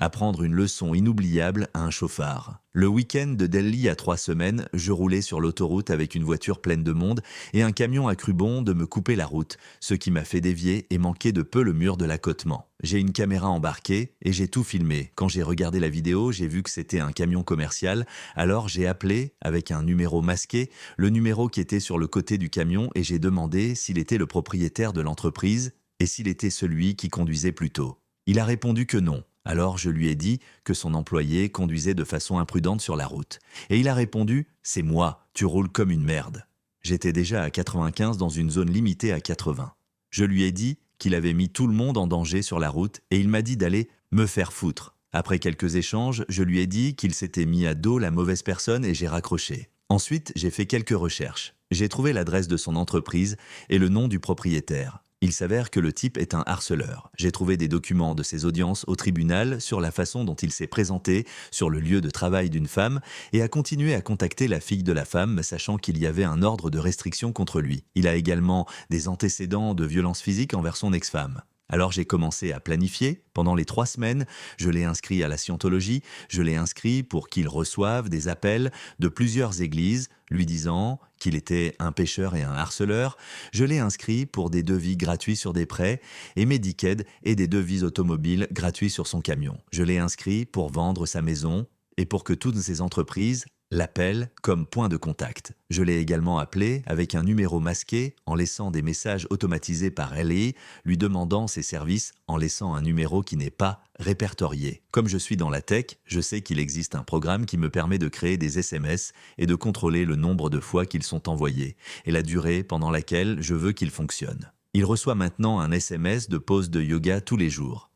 apprendre une leçon inoubliable à un chauffard. Le week-end de Delhi à 3 semaines, je roulais sur l'autoroute avec une voiture pleine de monde et un camion a cru bon de me couper la route, ce qui m'a fait dévier et manquer de peu le mur de l'accotement. J'ai une caméra embarquée et j'ai tout filmé. Quand j'ai regardé la vidéo, j'ai vu que c'était un camion commercial, alors j'ai appelé, avec un numéro masqué, le numéro qui était sur le côté du camion et j'ai demandé s'il était le propriétaire de l'entreprise et s'il était celui qui conduisait plus tôt. Il a répondu que non. Alors je lui ai dit que son employé conduisait de façon imprudente sur la route. Et il a répondu « C'est moi, tu roules comme une merde ». J'étais déjà à 95 dans une zone limitée à 80. Je lui ai dit qu'il avait mis tout le monde en danger sur la route et il m'a dit d'aller me faire foutre. Après quelques échanges, je lui ai dit qu'il s'était mis à dos la mauvaise personne et j'ai raccroché. Ensuite, j'ai fait quelques recherches. J'ai trouvé l'adresse de son entreprise et le nom du propriétaire. Il s'avère que le type est un harceleur. J'ai trouvé des documents de ses audiences au tribunal sur la façon dont il s'est présenté sur le lieu de travail d'une femme et a continué à contacter la fille de la femme, sachant qu'il y avait un ordre de restriction contre lui. Il a également des antécédents de violence physique envers son ex-femme. Alors j'ai commencé à planifier. Pendant les 3 semaines, je l'ai inscrit à la scientologie, je l'ai inscrit pour qu'il reçoive des appels de plusieurs églises lui disant qu'il était un pécheur et un harceleur. Je l'ai inscrit pour des devis gratuits sur des prêts et Medicaid et des devis automobiles gratuits sur son camion. Je l'ai inscrit pour vendre sa maison et pour que toutes ces entreprises l'appelle comme point de contact. Je l'ai également appelé avec un numéro masqué en laissant des messages automatisés par LA, lui demandant ses services en laissant un numéro qui n'est pas répertorié. Comme je suis dans la tech, je sais qu'il existe un programme qui me permet de créer des SMS et de contrôler le nombre de fois qu'ils sont envoyés et la durée pendant laquelle je veux qu'ils fonctionnent. Il reçoit maintenant un SMS de pause de yoga tous les jours.